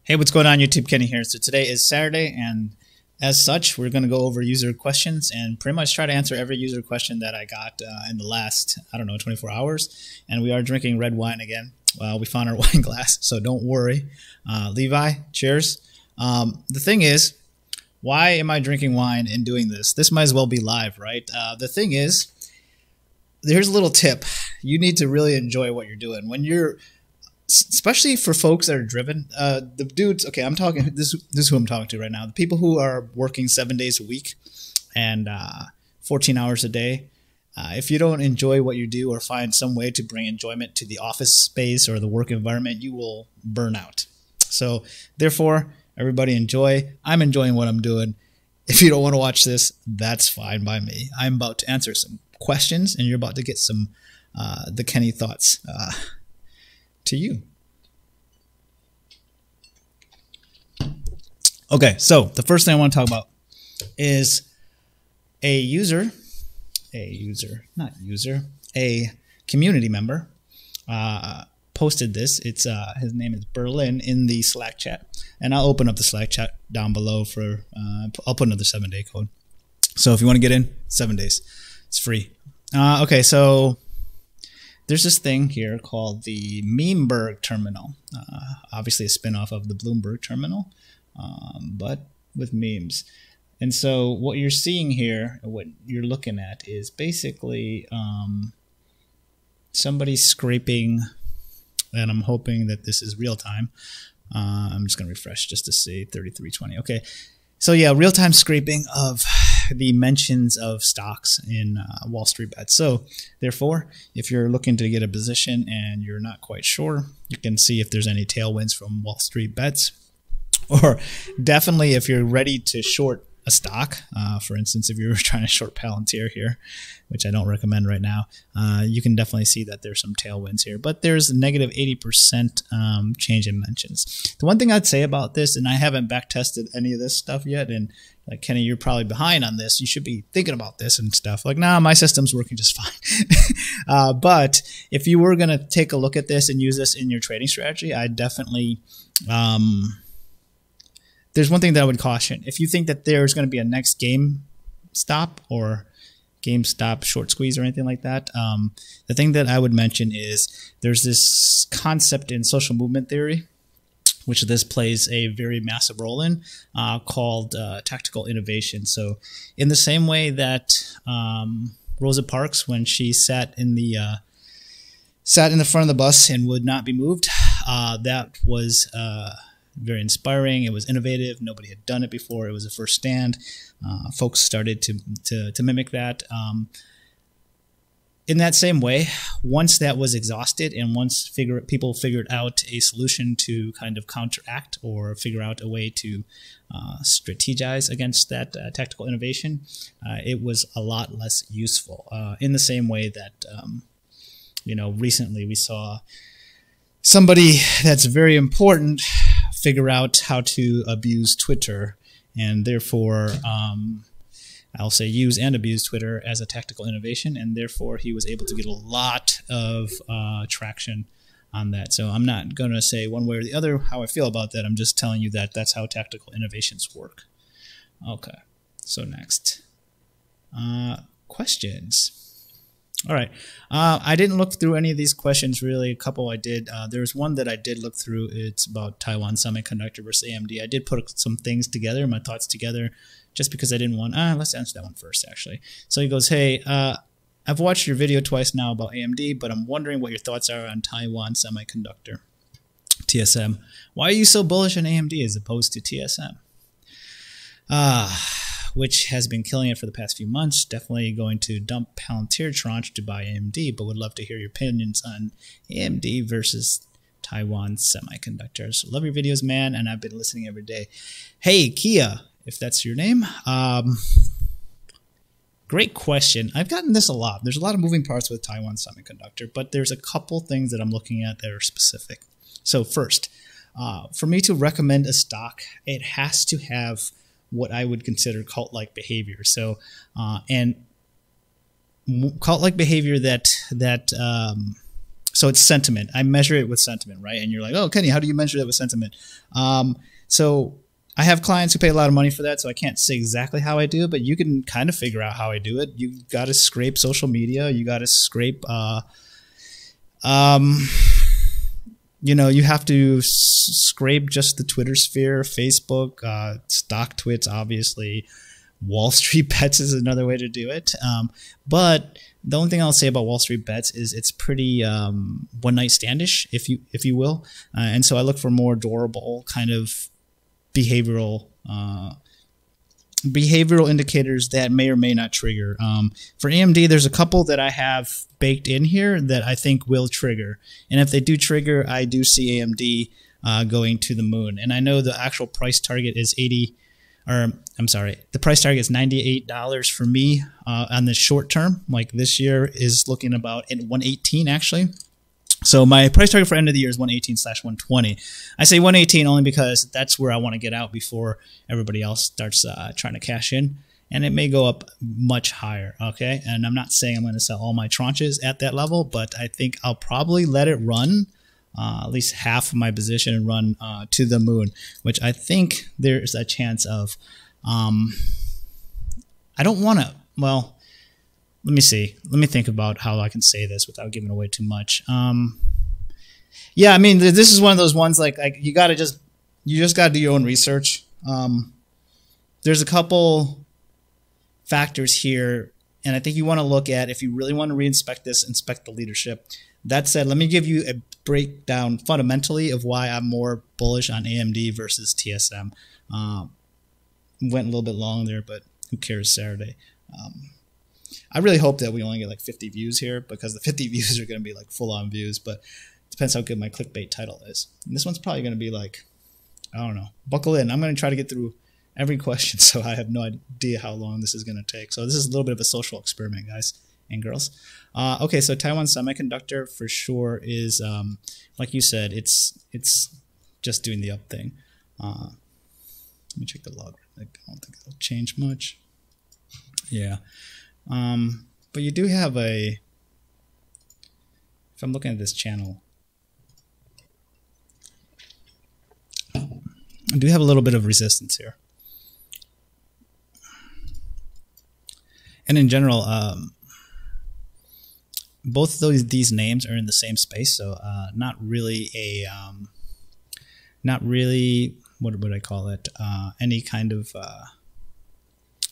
Hey, what's going on, YouTube? Kenny here. So today is Saturday, and as such, we're going to go over user questions and pretty much try to answer every user question that I got in the last, 24 hours. And we are drinking red wine again. We found our wine glass, so don't worry. Levi, cheers. The thing is, why am I drinking wine and doing this? This might as well be live, right? The thing is, here's a little tip. You need to really enjoy what you're doing. When you're especially for folks that are driven, the dudes. Okay, I'm talking. This is who I'm talking to right now. The people who are working 7 days a week and 14 hours a day. If you don't enjoy what you do or find some way to bring enjoyment to the office space or the work environment, you will burn out. So, therefore, everybody enjoy. I'm enjoying what I'm doing. If you don't want to watch this, that's fine by me. I'm about to answer some questions, and you're about to get some the Kenny thoughts. To you. Okay, so the first thing I want to talk about is a community member posted this. It's his name is Berlin in the Slack chat, and I'll open up the Slack chat down below for I'll put another 7-day code. So if you want to get in, 7 days, it's free. Okay, so there's this thing here called the Memberg terminal, obviously a spinoff of the Bloomberg terminal, but with memes. And so what you're seeing here, what you're looking at is basically somebody scraping, and I'm hoping that this is real time. I'm just going to refresh just to see 3320. Okay. So yeah, real-time scraping of the mentions of stocks in Wall Street Bets. So therefore, if you're looking to get a position and you're not quite sure, you can see if there's any tailwinds from Wall Street Bets. Or definitely if you're ready to short a stock, for instance, if you're trying to short PLTR here, which I don't recommend right now, you can definitely see that there's some tailwinds here. But there's a negative 80% change in mentions. The one thing I'd say about this, and I haven't back tested any of this stuff yet, and like Kenny, you're probably behind on this. You should be thinking about this and stuff. Like, nah, my system's working just fine. But if you were going to take a look at this and use this in your trading strategy, I'd definitely... there's one thing that I would caution. If you think that there's going to be a next GameStop or GameStop short squeeze or anything like that, the thing that I would mention is there's this concept in social movement theory, which this plays a very massive role in, called tactical innovation. So in the same way that Rosa Parks, when she sat in the front of the bus and would not be moved, that was... very inspiring. It was innovative. Nobody had done it before. It was a first stand. Folks started to mimic that. In that same way, once that was exhausted and once people figured out a solution to kind of counteract or figure out a way to strategize against that tactical innovation, it was a lot less useful. In the same way that, recently we saw somebody that's very important figure out how to abuse Twitter, and therefore I'll say use and abuse Twitter as a tactical innovation, and therefore he was able to get a lot of traction on that. So I'm not going to say one way or the other how I feel about that. I'm just telling you that that's how tactical innovations work. Okay, so next. Questions. All right. I didn't look through any of these questions, really. A couple I did. There's one that I did look through. It's about Taiwan Semiconductor versus AMD. I did put some things together, my thoughts together, just because I didn't want... let's answer that one first, actually. So he goes, hey, I've watched your video twice now about AMD, but I'm wondering what your thoughts are on Taiwan Semiconductor, TSM. Why are you so bullish on AMD as opposed to TSM? Which has been killing it for the past few months. Definitely going to dump Palantir tranche to buy AMD, but would love to hear your opinions on AMD versus Taiwan Semiconductor. So love your videos, man, and I've been listening every day. Hey, Kia, if that's your name. Great question. I've gotten this a lot. There's a lot of moving parts with Taiwan Semiconductor, but there's a couple things that I'm looking at that are specific. So first, for me to recommend a stock, it has to have what I would consider cult-like behavior. So, and cult-like behavior that So it's sentiment. I measure it with sentiment, right? And you're like, oh, Kenny, how do you measure that with sentiment? So I have clients who pay a lot of money for that, so I can't say exactly how I do it, but you can kind of figure out how I do it. You got to scrape social media. You got to scrape, you have to scrape just the Twitter sphere, Facebook, stock twits, obviously. Wall Street bets is another way to do it. But the only thing I'll say about Wall Street bets is it's pretty one night standish, if you will. And so I look for more durable kind of behavioral indicators that may or may not trigger. For AMD, there's a couple that I have baked in here that I think will trigger. And if they do trigger, I do see AMD going to the moon. And I know the actual price target is the price target is $98 for me on the short term. Like this year is looking about at 118 actually. So my price target for end of the year is 118/120. I say 118 only because that's where I want to get out before everybody else starts trying to cash in. And it may go up much higher, okay? And I'm not saying I'm going to sell all my tranches at that level, but I think I'll probably let it run at least half of my position and run to the moon, which I think there's a chance of. I don't want to, well, let me see. Let me think about how I can say this without giving away too much. Yeah, I mean, this is one of those ones like you just got to do your own research. There's a couple factors here, and I think you want to look at, if you really want to reinspect this, inspect the leadership. That said, let me give you a breakdown fundamentally of why I'm more bullish on AMD versus TSM. Went a little bit long there, but who cares, Saturday. I really hope that we only get like 50 views here, because the 50 views are going to be like full-on views, but it depends how good my clickbait title is. And this one's probably going to be like, I don't know, buckle in. I'm going to try to get through every question, so I have no idea how long this is going to take. So this is a little bit of a social experiment, guys and girls. Okay, so Taiwan Semiconductor for sure is, like you said, it's just doing the up thing. Let me check the log. I don't think it'll change much. Yeah. But you do have if I'm looking at this channel, I do have a little bit of resistance here. And in general, both of these names are in the same space, so not really, what would I call it? Any kind of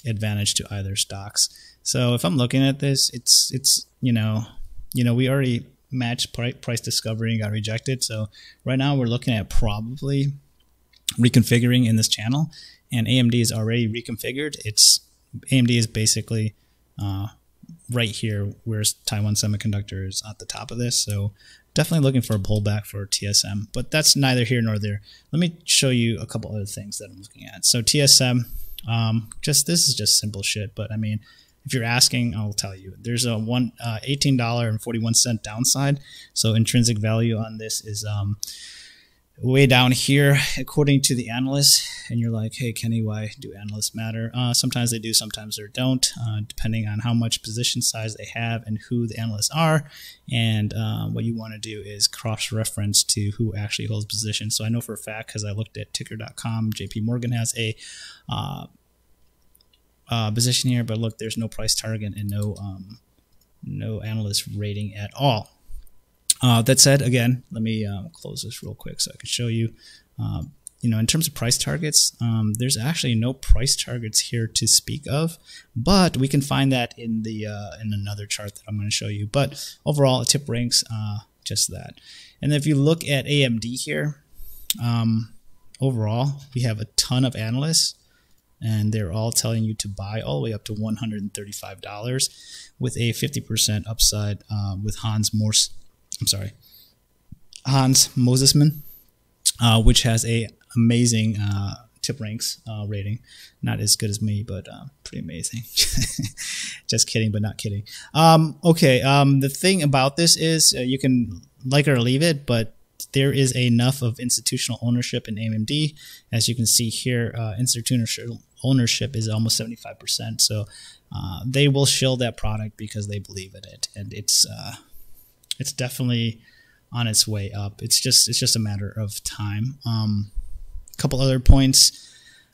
advantage to either stocks. So if I'm looking at this, it's we already matched price discovery and got rejected. So right now we're looking at probably reconfiguring in this channel, and AMD is already reconfigured. AMD is basically right here, whereas Taiwan Semiconductor is at the top of this. So definitely looking for a pullback for TSM, but that's neither here nor there. Let me show you a couple other things that I'm looking at. So TSM, this is just simple shit, but I mean, if you're asking, I'll tell you. There's a $18.41 downside. So intrinsic value on this is way down here, according to the analysts. And you're like, hey, Kenny, why do analysts matter? Sometimes they do, sometimes they don't, depending on how much position size they have and who the analysts are. And what you want to do is cross-reference to who actually holds position. So I know for a fact, because I looked at ticker.com, JP Morgan has a position here, but look, there's no price target and no analyst rating at all. That said, again, let me close this real quick so I can show you. In terms of price targets, there's actually no price targets here to speak of, but we can find that in another chart that I'm going to show you. But overall, it tip ranks just that. And if you look at AMD here, overall, we have a ton of analysts, and they're all telling you to buy all the way up to $135 with a 50% upside with Hans Mosesman, which has a amazing tip ranks rating. Not as good as me, but pretty amazing. Just kidding, but not kidding. Okay, the thing about this is you can like it or leave it, but there is enough of institutional ownership in AMD. As you can see here, institutional ownership is almost 75%. So they will shill that product because they believe in it, and it's definitely on its way up. It's just a matter of time. A couple other points.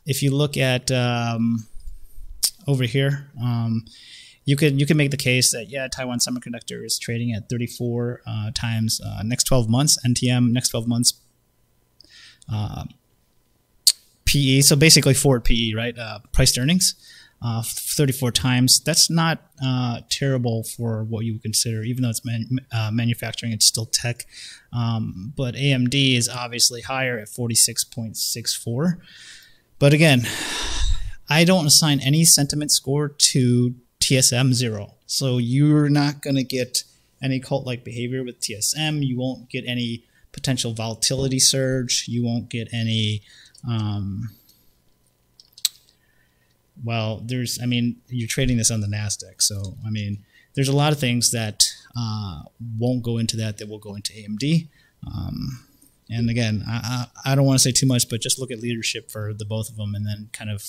If you look at over here, you can make the case that Taiwan Semiconductor is trading at 34 times next 12 months NTM, next 12 months PE. So basically forward PE, right? Price to earnings, 34 times. That's not terrible for what you would consider, even though it's manufacturing, it's still tech. But AMD is obviously higher at 46.64. But again, I don't assign any sentiment score to TSM 0. So you're not going to get any cult-like behavior with TSM. You won't get any potential volatility surge. You won't get any, well, you're trading this on the NASDAQ. So, there's a lot of things that won't go into that will go into AMD. And again, I don't want to say too much, but just look at leadership for the both of them and then kind of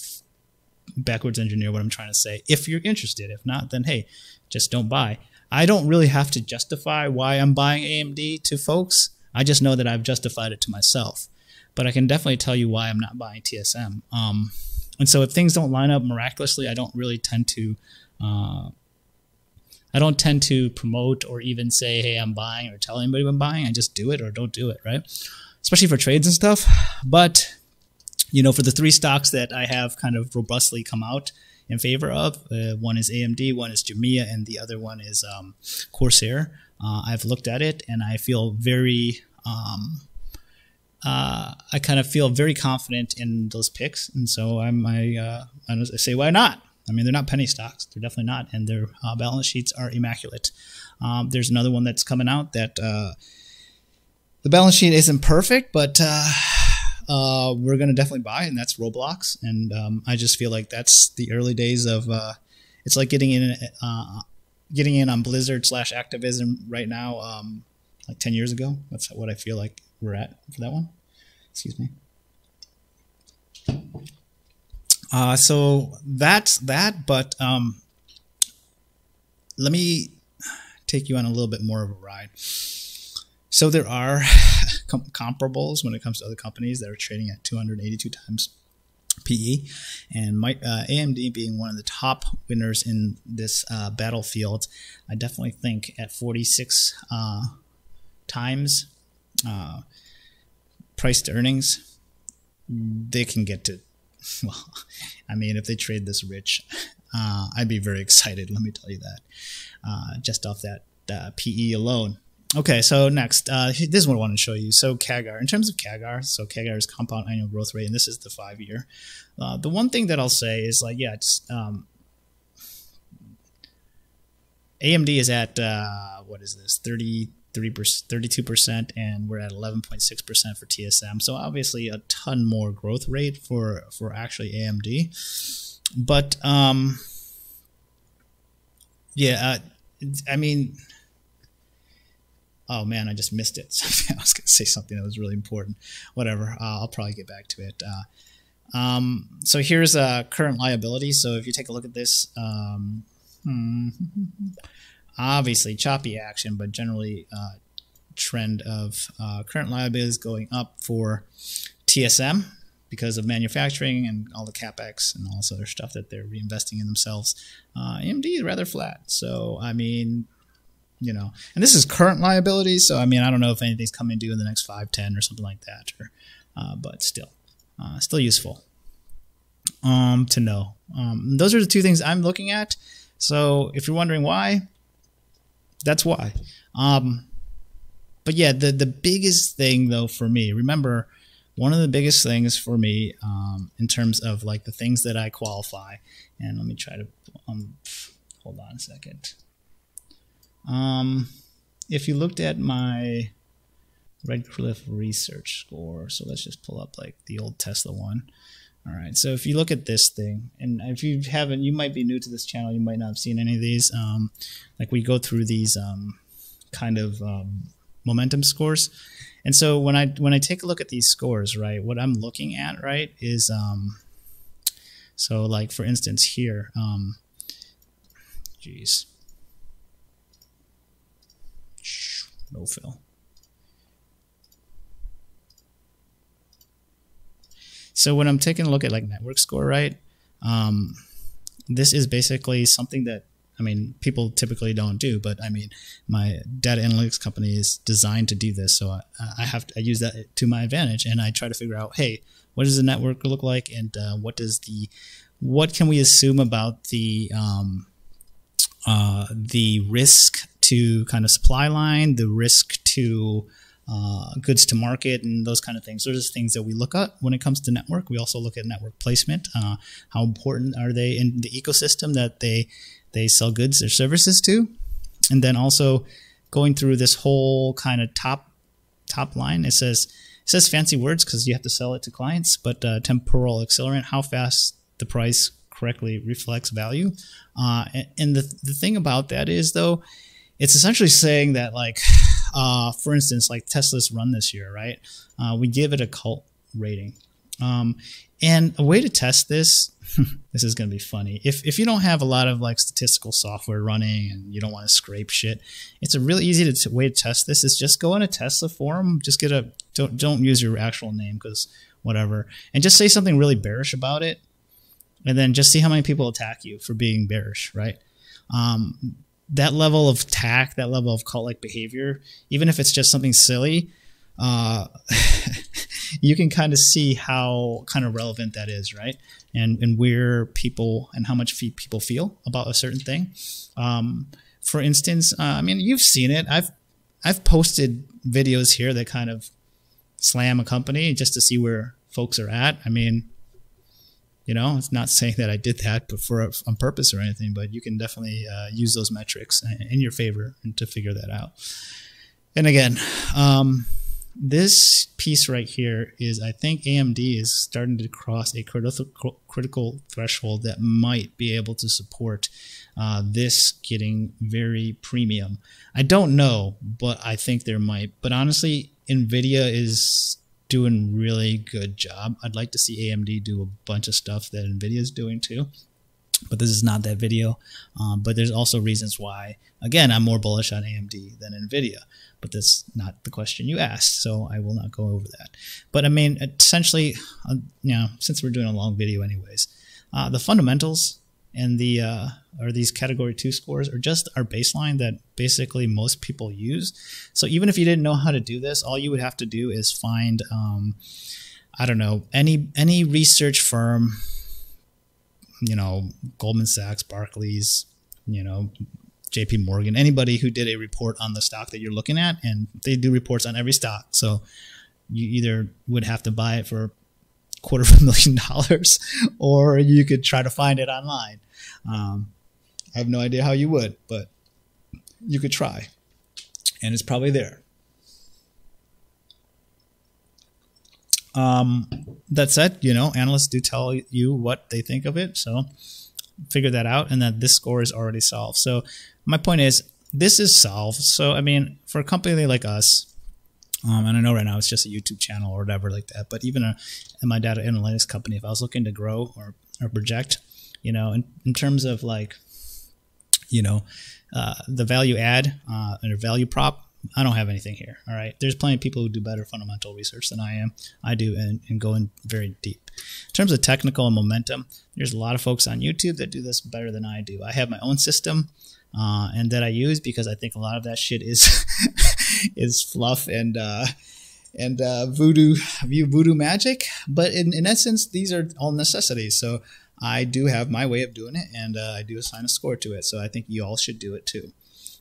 backwards engineer what I'm trying to say if you're interested. If not, then hey, just don't buy. I don't really have to justify why I'm buying AMD to folks. I just know that I've justified it to myself. But I can definitely tell you why I'm not buying TSM. And so if things don't line up miraculously, I don't really tend to promote or even say, hey, I'm buying, or tell anybody I'm buying. I just do it or don't do it, right? Especially for trades and stuff. But for the 3 stocks that I have kind of robustly come out in favor of, one is AMD, one is Jumia, and the other one is CRSR. I've looked at it and I feel very, I kind of feel very confident in those picks. And so I say, why not? They're not penny stocks. They're definitely not. And their balance sheets are immaculate. There's another one that's coming out that the balance sheet isn't perfect, but we're going to definitely buy, and that's Roblox. And I just feel like that's the early days of it's like getting in on Blizzard / activism right now, like 10 years ago. That's what I feel like we're at for that one. Excuse me. So that's that, but let me take you on a little bit more of a ride. So there are comparables when it comes to other companies that are trading at 282 times PE, and AMD being one of the top winners in this battlefield. I definitely think at 46 times price to earnings, they can get to, well, if they trade this rich, I'd be very excited, let me tell you that, just off that PE alone. Okay, so next, this is what I want to show you. So CAGR, in terms of CAGR, so CAGR is compound annual growth rate, and this is the 5-year. The one thing that I'll say is it's AMD is at what is this, 32%, and we're at 11.6% for TSM. So obviously a ton more growth rate for actually AMD, but oh man, I just missed it. I was going to say something that was really important. Whatever, I'll probably get back to it. So here's current liability. So if you take a look at this, obviously choppy action, but generally trend of current liabilities going up for TSM because of manufacturing and all the capex and all this other stuff that they're reinvesting in themselves. AMD is rather flat. So and this is current liability, so I don't know if anything's coming due in the next 5, 10, or something like that, or but still useful to know. Those are the 2 things I'm looking at. So if you're wondering why, that's why. But yeah, the biggest thing though for me, remember, one of the biggest things for me in terms of like the things that I qualify, and let me try to hold on a second. If you looked at my Redcliffe research score, so let's just pull up like the old Tesla one. All right, so if you look at this thing, and if you haven't, you might be new to this channel, you might not have seen any of these. Like we go through these kind of momentum scores, and so when I take a look at these scores, right, what I'm looking at, right, is so like for instance here, geez. No fill. So when I'm taking a look at like network score, right? This is basically something that, I mean, people typically don't do, but I mean, my data analytics company is designed to do this. So I use that to my advantage, and I try to figure out, hey, what does the network look like, and what can we assume about the risk to kind of supply line, the risk to goods to market, and those kind of things. Those are things that we look at when it comes to network. We also look at network placement. How important are they in the ecosystem that they sell goods or services to? And then also going through this whole kind of top line, it says fancy words because you have to sell it to clients, but temporal accelerant, how fast the price correctly reflects value. And the thing about that is, though, it's essentially saying that, like, for instance, like Tesla's run this year, right? We give it a cult rating. And a way to test this, this is going to be funny. If you don't have a lot of like statistical software running and you don't want to scrape shit, it's a really easy way to test this is just go on a Tesla forum, just get don't use your actual name because whatever, and just say something really bearish about it, and then just see how many people attack you for being bearish, right? That level of attack, that level of cult-like behavior, even if it's just something silly, you can kind of see how kind of relevant that is, right? And where people and how much people feel about a certain thing. For instance, I mean, you've seen it. I've posted videos here that kind of slam a company just to see where folks are at. I mean, you know, it's not saying that I did that but on purpose or anything, but you can definitely use those metrics in your favor and to figure that out. And again, this piece right here is, I think AMD is starting to cross a critical threshold that might be able to support this getting very premium. I don't know, but I think there might. But honestly, NVIDIA is doing really good job. I'd like to see AMD do a bunch of stuff that NVIDIA is doing too. But this is not that video. But there's also reasons why, again, I'm more bullish on AMD than NVIDIA. But that's not the question you asked, so I will not go over that. But I mean, essentially, you know, since we're doing a long video anyways, the fundamentals and or these category 2 scores are just our baseline that basically most people use. So even if you didn't know how to do this, all you would have to do is find, I don't know, any research firm, you know, Goldman Sachs, Barclays, you know, JP Morgan, anybody who did a report on the stock that you're looking at, and they do reports on every stock. So you either would have to buy it for $250,000 or you could try to find it online. I have no idea how you would, but you could try, and it's probably there. That said, you know, analysts do tell you what they think of it, so figure that out, and that this score is already solved. So my point is, this is solved. So I mean, for a company like us, and I know right now it's just a YouTube channel or whatever like that, but even in my data analytics company, if I was looking to grow or project, you know, in terms of like, you know, the value add and a value prop, I don't have anything here. All right. There's plenty of people who do better fundamental research than I am. I do and go in very deep. In terms of technical and momentum, there's a lot of folks on YouTube that do this better than I do. I have my own system and that I use because I think a lot of that shit is is fluff and voodoo magic. But in essence, these are all necessities. So I do have my way of doing it, and I do assign a score to it. So I think you all should do it too.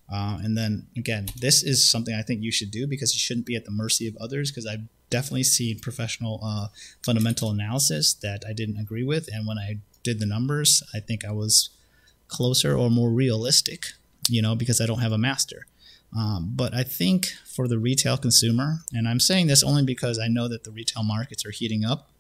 And then again, this is something I think you should do because you shouldn't be at the mercy of others, because I've definitely seen professional fundamental analysis that I didn't agree with. And when I did the numbers, I think I was closer or more realistic, you know, because I don't have a master. But I think for the retail consumer, and I'm saying this only because I know that the retail markets are heating up,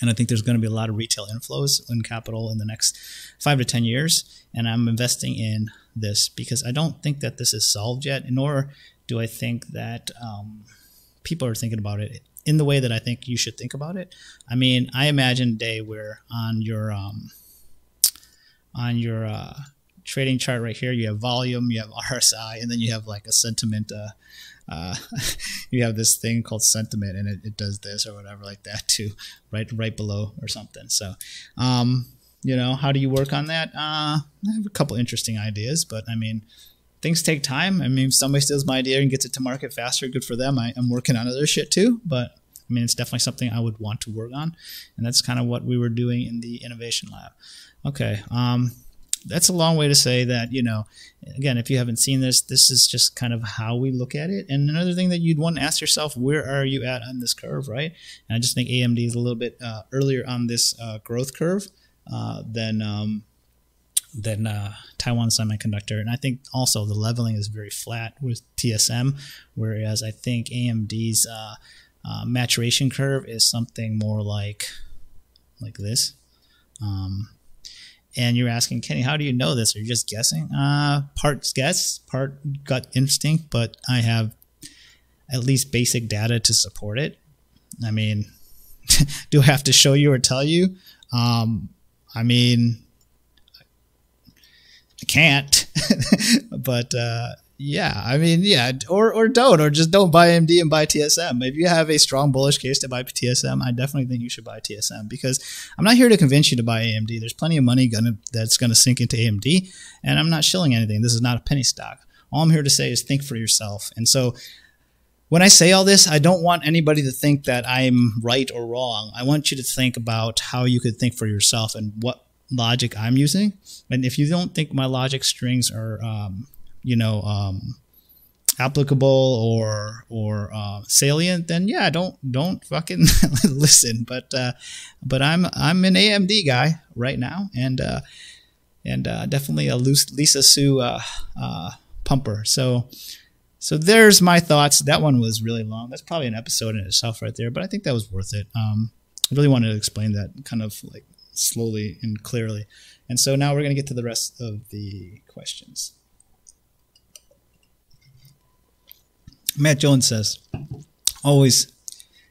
and I think there's going to be a lot of retail inflows in capital in the next 5 to 10 years. And I'm investing in this because I don't think that this is solved yet, nor do I think that people are thinking about it in the way that I think you should think about it. I mean, I imagine a day where on your trading chart right here, you have volume, you have RSI, and then you have like a sentiment you have this thing called sentiment, and it does this or whatever like that too, right below or something. So, you know, how do you work on that? I have a couple interesting ideas, but I mean, things take time. I mean, if somebody steals my idea and gets it to market faster, good for them. I'm working on other shit too, but I mean, it's definitely something I would want to work on, and that's kind of what we were doing in the innovation lab. Okay, that's a long way to say that, you know, again, if you haven't seen this, this is just kind of how we look at it. And another thing that you'd want to ask yourself, where are you at on this curve, right? And I just think AMD is a little bit earlier on this growth curve than Taiwan Semiconductor. And I think also the leveling is very flat with TSM, whereas I think AMD's maturation curve is something more like this. And you're asking, Kenny, how do you know this? Are you just guessing? Part guess, part gut instinct, but I have at least basic data to support it. I mean, do I have to show you or tell you? I mean, I can't, but yeah, I mean, yeah, or just don't buy AMD and buy TSM. If you have a strong bullish case to buy TSM, I definitely think you should buy TSM, because I'm not here to convince you to buy AMD. There's plenty of money that's gonna sink into AMD, and I'm not shilling anything. This is not a penny stock. All I'm here to say is think for yourself. And so when I say all this, I don't want anybody to think that I'm right or wrong. I want you to think about how you could think for yourself and what logic I'm using. And if you don't think my logic strings are you know, applicable or salient, then yeah, don't fucking listen. But I'm an AMD guy right now, and definitely a Lisa Su pumper. So there's my thoughts. That one was really long. That's probably an episode in itself right there, but I think that was worth it. I really wanted to explain that kind of like slowly and clearly. And so now we're going to get to the rest of the questions. Matt Jones says,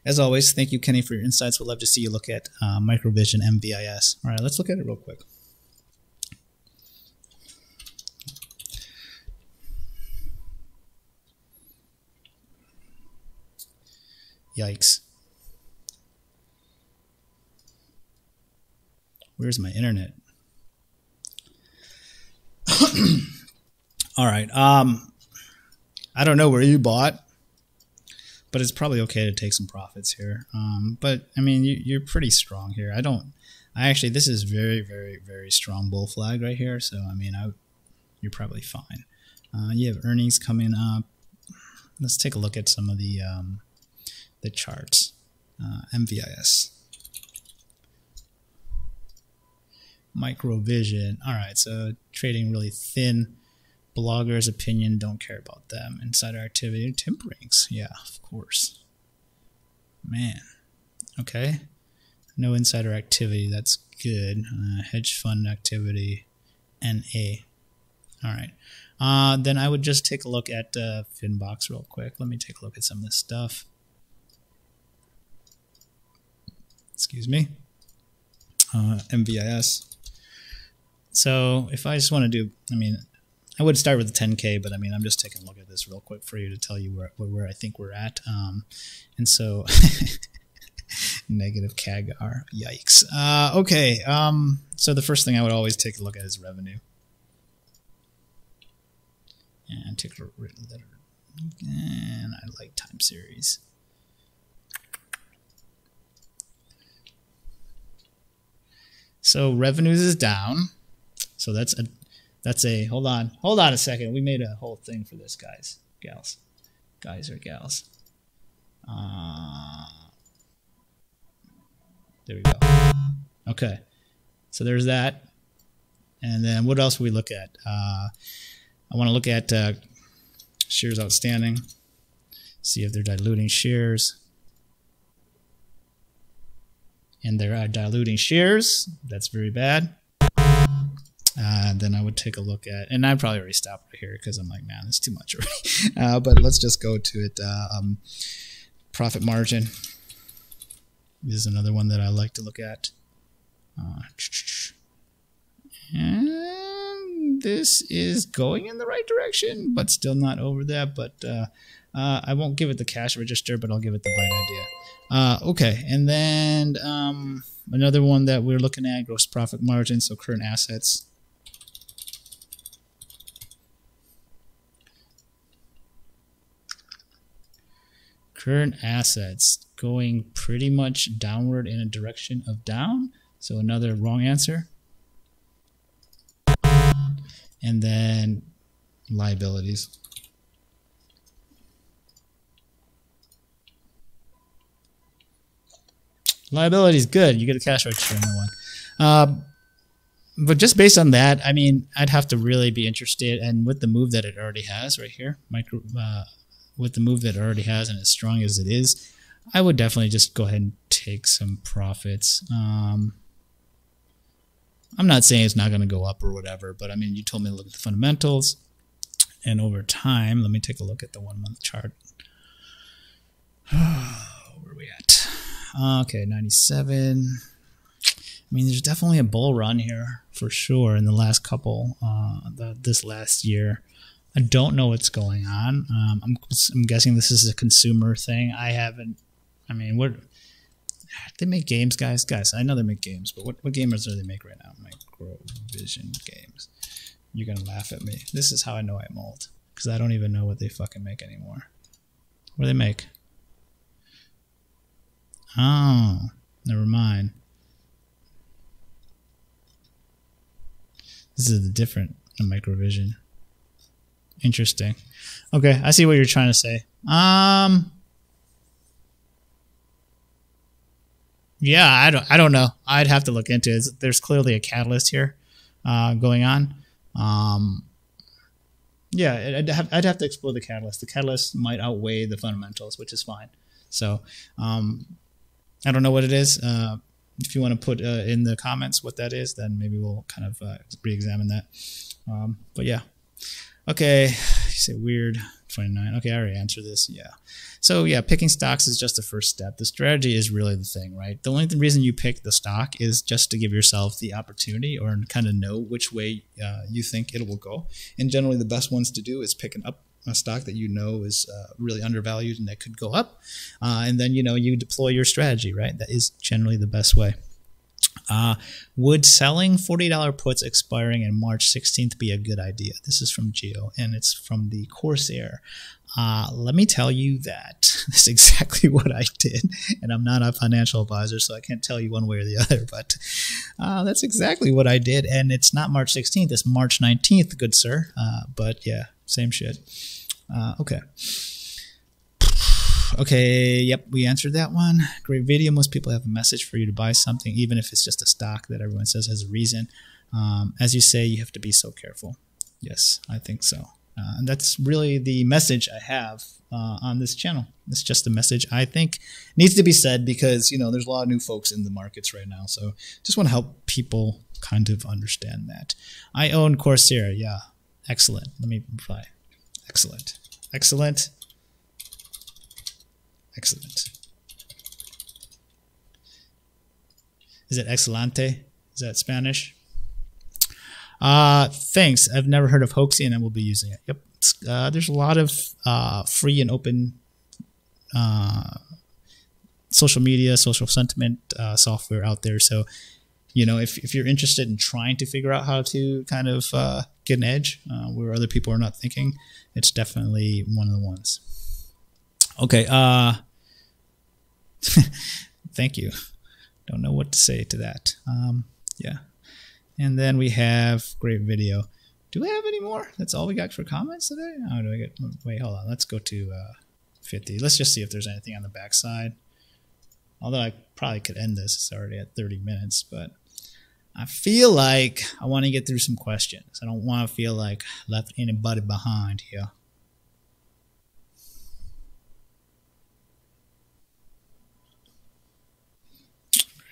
as always, thank you, Kenny, for your insights. We'd love to see you look at Microvision MVIS. All right, let's look at it real quick. Yikes. Where's my internet? All right. I don't know where you bought, but it's probably okay to take some profits here. But I mean, you're pretty strong here. This is very, very, very strong bull flag right here. So, I mean, you're probably fine. You have earnings coming up. Let's take a look at some of the charts. MVIS. Microvision. All right. So trading really thin. Bloggers' opinion, don't care about them. Insider activity, temperings. Yeah, of course. Man. Okay. No insider activity. That's good. Hedge fund activity. NA. All right. Then I would just take a look at Finbox real quick. Let me take a look at some of this stuff. Excuse me. MVIS. So if I just want to do, I mean, I would start with the 10K, but I mean, I'm just taking a look at this real quick for you to tell you where I think we're at. And so, negative CAGR, yikes. Okay, so the first thing I would always take a look at is revenue. And take a letter. And I like time series. So revenues is down. So that's a hold on a second. We made a whole thing for this, guys or gals. There we go. Okay, so there's that. And then what else we look at? I want to look at shares outstanding. See if they're diluting shares. And they're diluting shares. That's very bad. Then I would take a look at, and I'd probably already stop right here because I'm like, man, it's too much already. But let's just go to it. Profit margin. This is another one that I like to look at. And this is going in the right direction, but still not over that. But I won't give it the cash register, but I'll give it the bright idea. Okay, and then another one that we're looking at, gross profit margin, so current assets. Current assets going pretty much downward in a direction of down. So another wrong answer. And then liabilities. Liabilities, good. You get a cash register in that one. But just based on that, I mean, I'd have to really be interested. And with the move that it already has right here, with the move that it already has and as strong as it is, I would definitely just go ahead and take some profits. I'm not saying it's not going to go up or whatever, but I mean, you told me to look at the fundamentals. And over time, let me take a look at the 1 month chart. Where are we at? Okay, 97. I mean, there's definitely a bull run here for sure in the last couple, this last year. I don't know what's going on. I'm guessing this is a consumer thing. I mean, what they make games, guys. I know they make games, but what gamers do they make right now? Microvision games. You're gonna laugh at me. This is how I know I'm old, because I don't even know what they fucking make anymore. What do they make? Oh, never mind. This is different than Microvision. Interesting. Okay, I see what you're trying to say. Yeah, I don't know. I'd have to look into it. There's clearly a catalyst here going on. Yeah, I'd have to explore the catalyst. The catalyst might outweigh the fundamentals, which is fine. So I don't know what it is. If you want to put in the comments what that is, then maybe we'll kind of re-examine that. But yeah. Okay, you say weird 29. Okay, I already answered this. Yeah. So yeah, picking stocks is just the first step. The strategy is really the thing, right? The only reason you pick the stock is just to give yourself the opportunity or kind of know which way you think it will go. And generally the best ones to do is picking up a stock that you know is really undervalued and that could go up. And then, you deploy your strategy, right? That is generally the best way. Would selling $40 puts expiring in March 16th be a good idea? This is from Geo, and it's from the Corsair. Let me tell you that that's exactly what I did, and I'm not a financial advisor, so I can't tell you one way or the other, but that's exactly what I did, and it's not March 16th, it's March 19th, good sir. But yeah, same shit. Okay. Okay, yep, we answered that one. Great video. Most people have a message for you to buy something, even if it's just a stock that everyone says has a reason. As you say, you have to be so careful. Yes, I think so. And that's really the message I have on this channel. It's just the message I think needs to be said because, there's a lot of new folks in the markets right now. So just want to help people kind of understand that. I own Corsair. Yeah, excellent. Let me reply. Excellent. Excellent. Excellent. Is it excelente? Is that Spanish? Thanks. I've never heard of Hoaxy and I will be using it. Yep. There's a lot of free and open social media, social sentiment software out there. So, if you're interested in trying to figure out how to kind of get an edge where other people are not thinking, it's definitely one of the ones. Okay. Thank you. Don't know what to say to that. Yeah. And then we have great video. Do we have any more? That's all we got for comments today? Oh, do I get? Wait, hold on. Let's go to 50. Let's just see if there's anything on the back side. Although I probably could end this. It's already at 30 minutes, but I feel like I want to get through some questions. I don't want to feel like I left anybody behind here.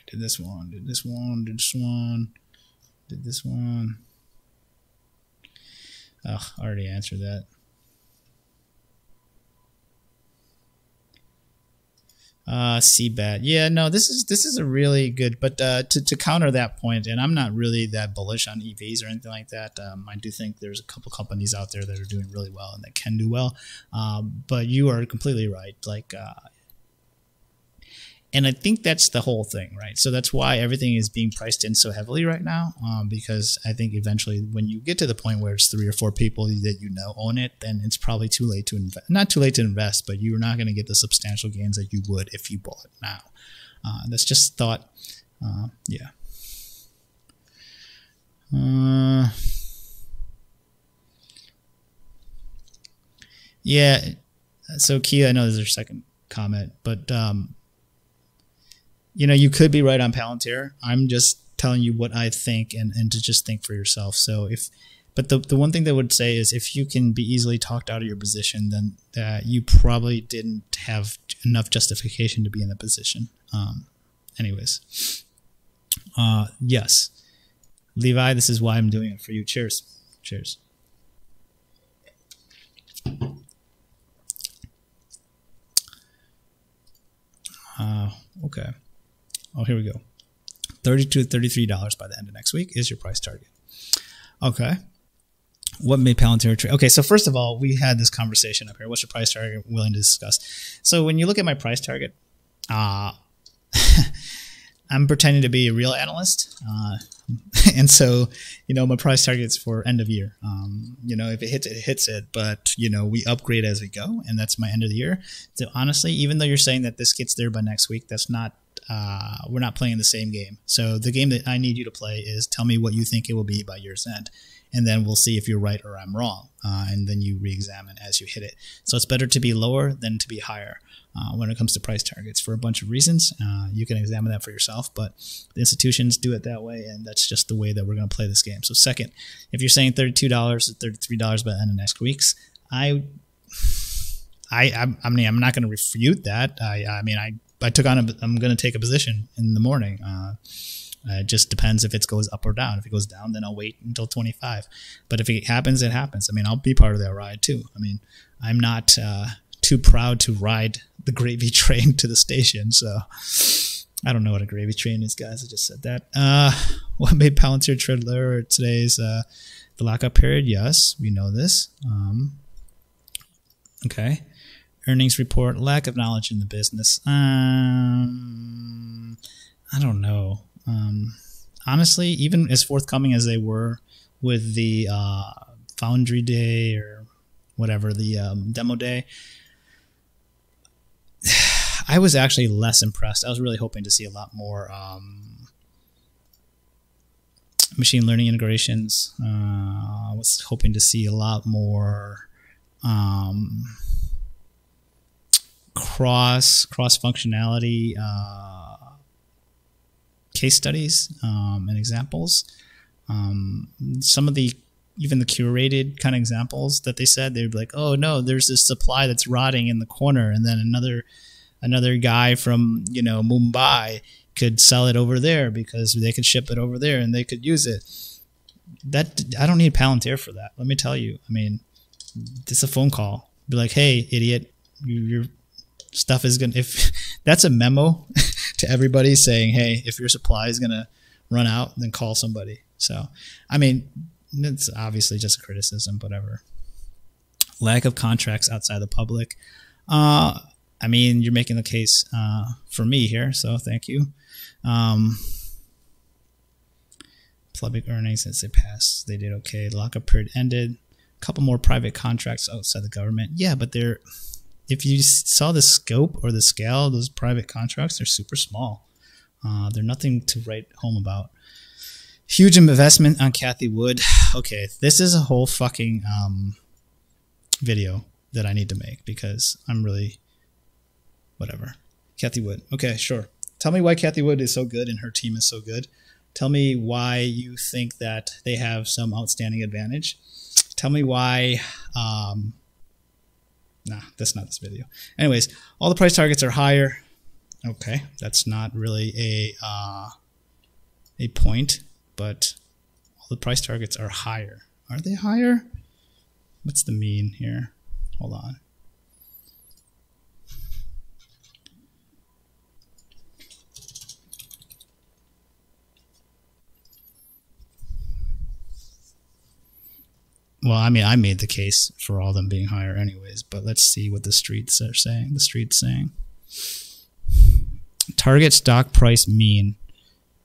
Did this one, did this one, did this one, did this one. Ugh, I already answered that. CBAT. Yeah, no, this is a really good, but to counter that point, and I'm not really that bullish on EVs or anything like that. I do think there's a couple companies out there that are doing really well and that can do well. But you are completely right. Like, and I think that's the whole thing, right? So that's why everything is being priced in so heavily right now, because I think eventually when you get to the point where it's 3 or 4 people that you know own it, then it's probably too late to invest. Not too late to invest, but you're not going to get the substantial gains that you would if you bought it now. That's just thought. Yeah. Yeah. So Kia, I know there's your second comment, but you know, you could be right on Palantir. I'm just telling you what I think and to just think for yourself. So but the one thing that I would say is if you can be easily talked out of your position, then you probably didn't have enough justification to be in that position. Anyways, yes. Levi, this is why I'm doing it for you. Cheers. Cheers. Okay. Oh, here we go. $32 to $33 by the end of next week is your price target. Okay. What made Palantir trade? Okay, so first of all, we had this conversation up here. What's your price target? Willing to discuss. So when you look at my price target, I'm pretending to be a real analyst. And so, you know, my price target's for end of year. You know, if it hits it, it hits it. But, you know, we upgrade as we go, and that's my end of the year. So honestly, even though you're saying that this gets there by next week, that's not, we're not playing the same game. So the game that I need you to play is tell me what you think it will be by year's end. And then we'll see if you're right or I'm wrong. And then you re-examine as you hit it. So it's better to be lower than to be higher. When it comes to price targets for a bunch of reasons. You can examine that for yourself, but the institutions do it that way, and that's just the way that we're going to play this game. So second, if you're saying $32 to $33 by the end of next week's, I mean, I'm not going to refute that. I took on I'm going to take a position in the morning. It just depends if it goes up or down. If it goes down, then I'll wait until 25. But if it happens, it happens. I mean, I'll be part of that ride too. I mean, I'm not too proud to ride the gravy train to the station. So I don't know what a gravy train is, guys. I just said that. What made Palantir trade lower today is the lockup period. Yes, we know this. Okay. Earnings report, lack of knowledge in the business. I don't know. Honestly, even as forthcoming as they were with the Foundry Day or whatever, the demo day, I was actually less impressed. I was really hoping to see a lot more machine learning integrations. I was hoping to see a lot more cross functionality case studies and examples. Some of even the curated kind of examples that they said, they'd be like, oh no, there's this supply that's rotting in the corner, and then another guy from, you know, Mumbai could sell it over there because they could ship it over there and they could use it. That I don't need Palantir for that. Let me tell you. I mean, it's a phone call. Be like, hey, idiot, your stuff is gonna. If that's a memo to everybody saying, hey, if your supply is gonna run out, then call somebody. So, I mean, it's obviously just a criticism, whatever. Lack of contracts outside the public. I mean, you're making the case for me here, so thank you. Public earnings, as they passed, they did okay. The lockup period ended. A couple more private contracts outside the government. Yeah, but if you saw the scope or the scale of those private contracts, they're super small. They're nothing to write home about. Huge investment on Cathie Wood. Okay, this is a whole fucking video that I need to make because I'm really... whatever. Cathie Wood. Okay, sure. Tell me why Cathie Wood is so good and her team is so good. Tell me why you think that they have some outstanding advantage. Tell me why... nah, that's not this video. Anyways, all the price targets are higher. Okay, that's not really a point, but all the price targets are higher. Are they higher? What's the mean here? Hold on. Well, I mean, I made the case for all of them being higher anyways, but let's see what the streets are saying. The street's saying target stock price mean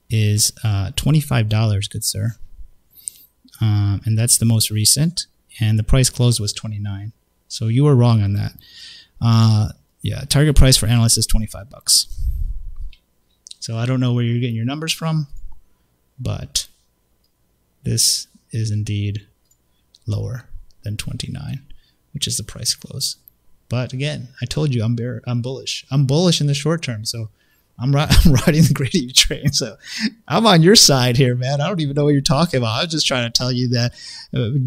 is $25, good sir. And that's the most recent. And the price closed was 29. So you were wrong on that. Yeah, target price for analysts is 25 bucks. So I don't know where you're getting your numbers from, but this is indeed lower than 29, which is the price close. But again, I told you I'm bullish. I'm bullish in the short term, so I'm riding the gravy train. So I'm on your side here, man. I don't even know what you're talking about. I was just trying to tell you that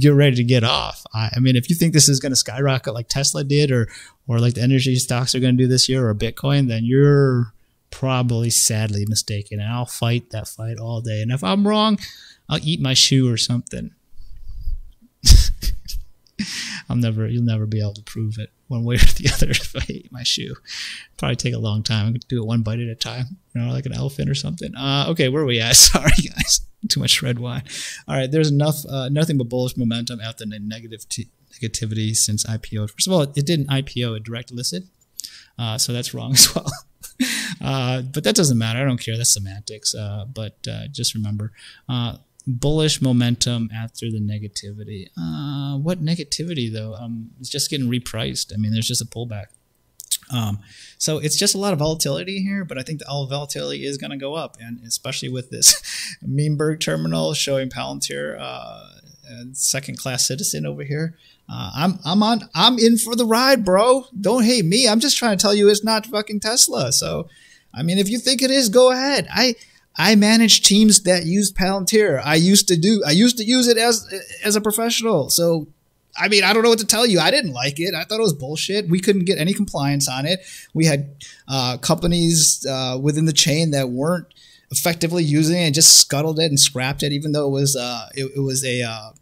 get ready to get off. I mean, if you think this is going to skyrocket like Tesla did, or like the energy stocks are going to do this year, or Bitcoin, then you're probably sadly mistaken. And I'll fight that fight all day. And if I'm wrong, I'll eat my shoe or something. You'll never be able to prove it one way or the other if I eat my shoe. Probably take a long time. I could do it one bite at a time, like an elephant or something. Okay, where are we at? Sorry, guys. Too much red wine. All right, there's nothing but bullish momentum after the negativity since IPO. First of all, it didn't IPO, it direct listed. So that's wrong as well. But that doesn't matter. I don't care. That's semantics. But just remember, bullish momentum after the negativity. What negativity though? It's just getting repriced. I mean, there's just a pullback. So it's just a lot of volatility here, but I think the volatility is going to go up, and especially with this Meanberg terminal showing Palantir, second-class citizen over here. I'm in for the ride, bro. Don't hate me. I'm just trying to tell you it's not fucking Tesla. So, I mean, if you think it is, go ahead. I manage teams that use Palantir. I used to use it as a professional. So, I mean, I don't know what to tell you. I didn't like it. I thought it was bullshit. We couldn't get any compliance on it. We had companies within the chain that weren't effectively using it and just scuttled it and scrapped it, even though it was a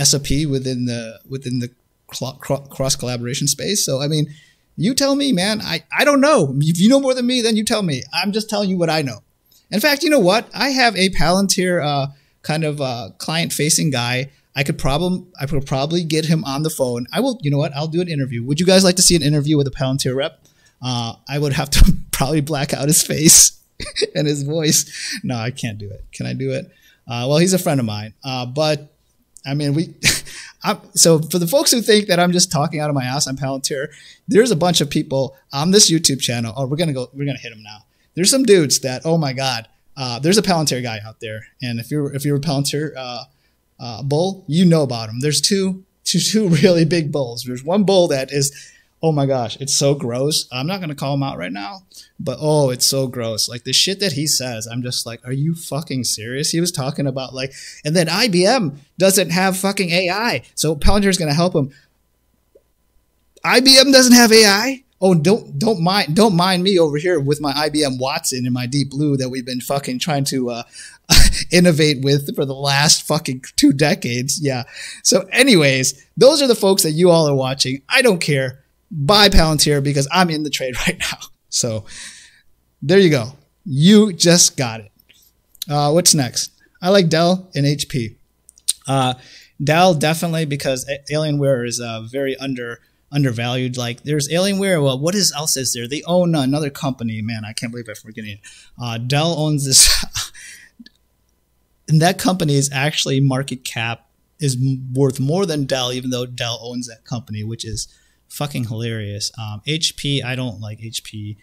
SOP within the cross collaboration space. So, I mean, you tell me, man. I don't know. If you know more than me, then you tell me. I'm just telling you what I know. In fact, you know what? I have a Palantir kind of client-facing guy. I could probably get him on the phone. I will. You know what? I'll do an interview. Would you guys like to see an interview with a Palantir rep? I would have to probably black out his face and his voice. No, I can't do it. Can I do it? Well, he's a friend of mine. But I mean, so for the folks who think that I'm just talking out of my ass on Palantir, there's a bunch of people on this YouTube channel. Oh, we're gonna hit them now. There's some dudes that, oh my God, there's a Palantir guy out there, and if you're a Palantir bull, you know about him. There's two really big bulls. There's one bull that is, oh my gosh, it's so gross. I'm not gonna call him out right now, but oh, it's so gross. Like the shit that he says, I'm just like, are you fucking serious? He was talking about like, and then IBM doesn't have fucking AI, so Palantir is gonna help him. IBM doesn't have AI. Oh, don't mind me over here with my IBM Watson and my Deep Blue that we've been fucking trying to innovate with for the last fucking 2 decades. Yeah. So anyways, those are the folks that you all are watching. I don't care. Buy Palantir because I'm in the trade right now. So there you go. You just got it. What's next? I like Dell and HP. Dell definitely because Alienware is very undervalued. Like there's Alienware. Well, what else is there? They own another company. Man, I can't believe I'm forgetting it. Dell owns this. And that company's actually market cap is worth more than Dell, even though Dell owns that company, which is fucking hilarious. HP, I don't like HP.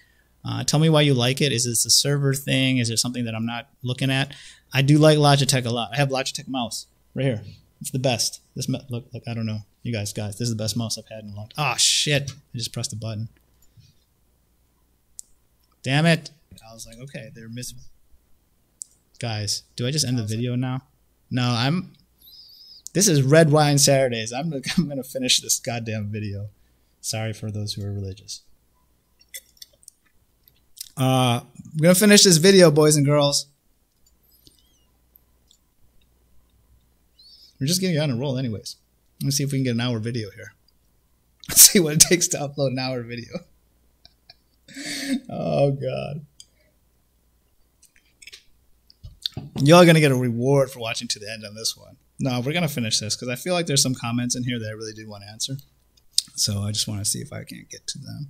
Tell me why you like it. Is this a server thing? Is it something that I'm not looking at? I do like Logitech a lot. I have Logitech mouse right here. It's the best. This look, I don't know. You guys, this is the best mouse I've had in a long time. Oh, shit. I just pressed the button. Damn it. I was like, okay, they're missing. Guys, do I just end the video now? No, this is Red Wine Saturdays. I'm going to finish this goddamn video. Sorry for those who are religious. We're going to finish this video, boys and girls. We're just getting on a roll anyways. Let's see if we can get an hour video here. Let's see what it takes to upload an hour video. Oh, God. Y'all gonna get a reward for watching to the end on this one. No, we're gonna finish this because I feel like there's some comments in here that I really do want to answer. So I just want to see if I can't get to them.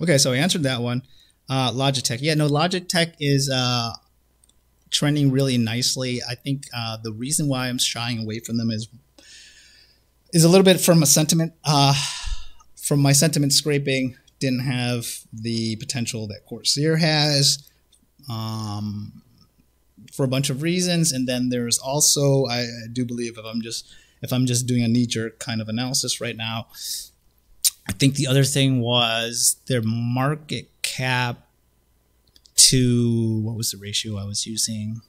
Okay, so I answered that one. Logitech. Yeah, no, Logitech is trending really nicely. I think the reason why I'm shying away from them is a little bit from a sentiment. From my sentiment scraping, didn't have the potential that CRSR has for a bunch of reasons. And then there's also, I do believe if I'm just doing a knee-jerk kind of analysis right now, I think the other thing was their market cap to, what was the ratio I was using?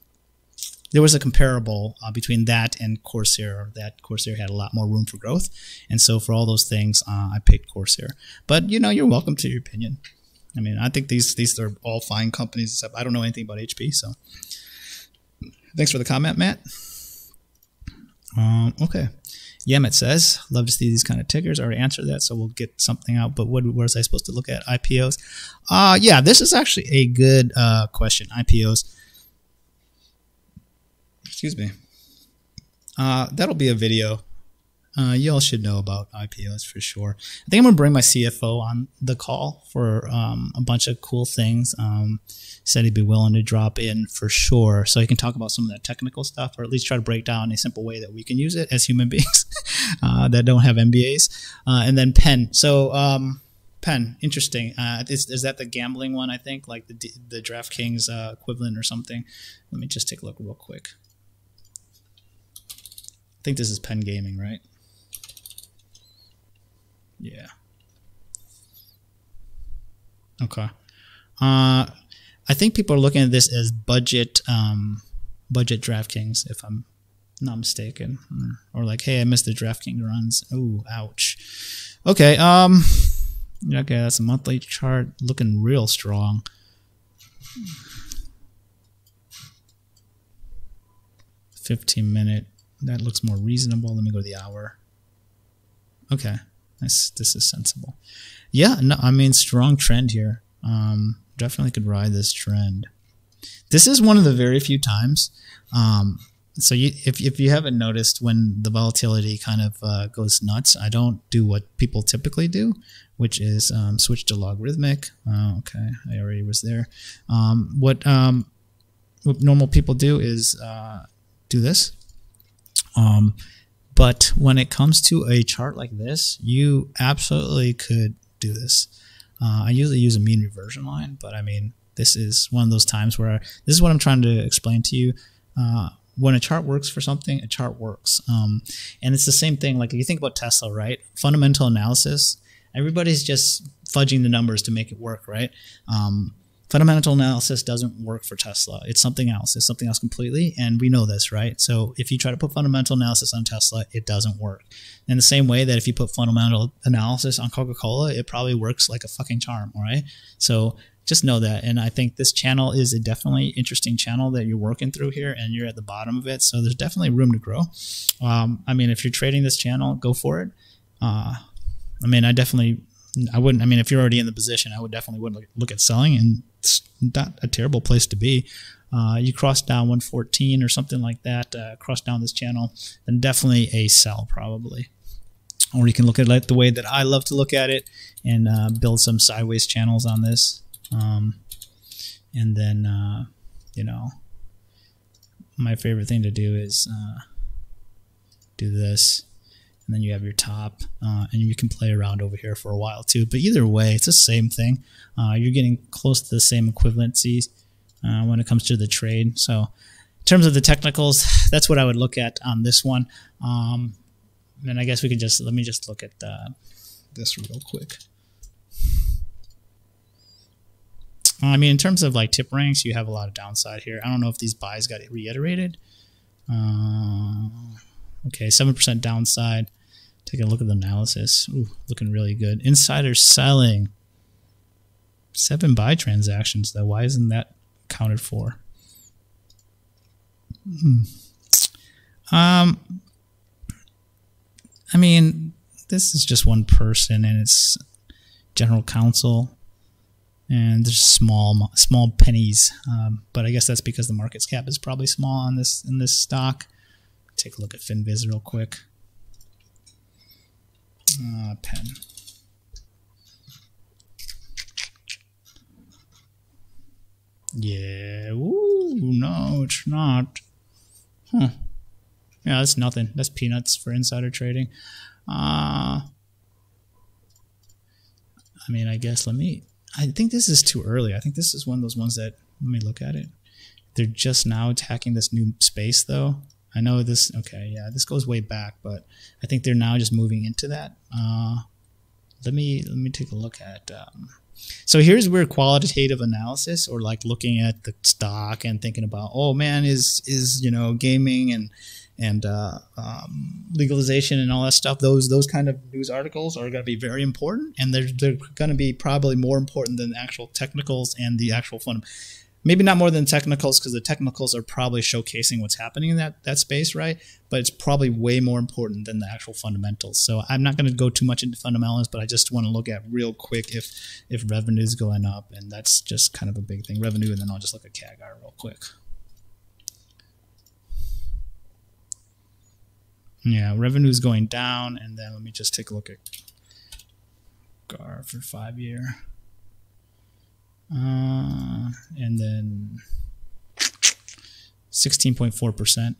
There was a comparable between that and CRSR. That CRSR had a lot more room for growth. And so for all those things, I picked CRSR. But, you know, you're welcome to your opinion. I mean, I think these are all fine companies, except I don't know anything about HP. So thanks for the comment, Matt. Okay. Yemet says, love to see these kind of tickers. I already answered that, so we'll get something out. But what was I supposed to look at? IPOs? Yeah, this is actually a good question. IPOs. Excuse me. That'll be a video. You all should know about IPOs for sure. I think I'm going to bring my CFO on the call for a bunch of cool things. Said he'd be willing to drop in for sure, so he can talk about some of that technical stuff, or at least try to break down a simple way that we can use it as human beings that don't have MBAs. And then PENN. So PENN, interesting. Is that the gambling one? I think like the DraftKings equivalent or something. Let me just take a look real quick. I think this is PENN Gaming, right? Yeah. Okay. I think people are looking at this as budget DraftKings, if I'm not mistaken, or like, hey, I missed the DraftKings runs. Oh, ouch. Okay. Okay, that's a monthly chart looking real strong. 15-minute. That looks more reasonable. Let me go to the hour. Okay, this is sensible. Yeah, no, I mean, strong trend here. Definitely could ride this trend. This is one of the very few times. So if you haven't noticed, when the volatility kind of goes nuts, I don't do what people typically do, which is switch to logarithmic. Okay, I already was there. What normal people do is do this. But when it comes to a chart like this, you absolutely could do this. I usually use a mean reversion line, but I mean, this is one of those times where this is what I'm trying to explain to you. When a chart works for something, a chart works. And it's the same thing. Like if you think about Tesla, right? Fundamental analysis, everybody's just fudging the numbers to make it work, right? Fundamental analysis doesn't work for Tesla. It's something else. It's something else completely, and we know this, right? So if you try to put fundamental analysis on Tesla, it doesn't work. In the same way that if you put fundamental analysis on Coca-Cola, it probably works like a fucking charm, all right? So just know that, and I think this channel is a definitely interesting channel that you're working through here, and you're at the bottom of it, so there's definitely room to grow. I mean, if you're trading this channel, go for it. I mean, I wouldn't, I mean, if you're already in the position, I would definitely wouldn't look at selling, and it's not a terrible place to be. You cross down 114 or something like that, cross down this channel, then definitely a sell probably. Or you can look at it the way that I love to look at it and build some sideways channels on this. And then, you know, my favorite thing to do is do this. And then you have your top, and you can play around over here for a while too. But either way, it's the same thing. You're getting close to the same equivalencies when it comes to the trade. So in terms of the technicals, that's what I would look at on this one. And I guess we could just, let me just look at this real quick. I mean, in terms of like tip ranks, you have a lot of downside here. I don't know if these buys got reiterated. Okay, 7% downside. Take a look at the analysis. Ooh, looking really good. Insider selling. 7 buy transactions, though. Why isn't that accounted for? I mean, this is just one person, and it's general counsel. and there's small pennies, but I guess that's because the market cap is probably small on this stock. Take a look at FinViz real quick. PENN. Yeah. Ooh, no, it's not. Huh. Yeah, that's nothing. That's peanuts for insider trading. I mean, I guess I think this is too early. I think this is one of those ones that, let me look at it. They're just now attacking this new space, though. I know this, okay, yeah, this goes way back, but I think they're now just moving into that. Let me take a look at, so here's where qualitative analysis, or like looking at the stock and thinking about, oh man, is you know, gaming and legalization and all that stuff, those kind of news articles are going to be very important, and they're going to be probably more important than the actual technicals and the actual maybe not more than technicals, because the technicals are probably showcasing what's happening in that space, right? But it's probably way more important than the actual fundamentals. So I'm not going to go too much into fundamentals, but I just want to look at real quick if revenue is going up, and that's just kind of a big thing, revenue, and then I'll just look at CAGR real quick. Yeah, revenue is going down, and then let me just take a look at GAR for 5-year. And then 16.4%.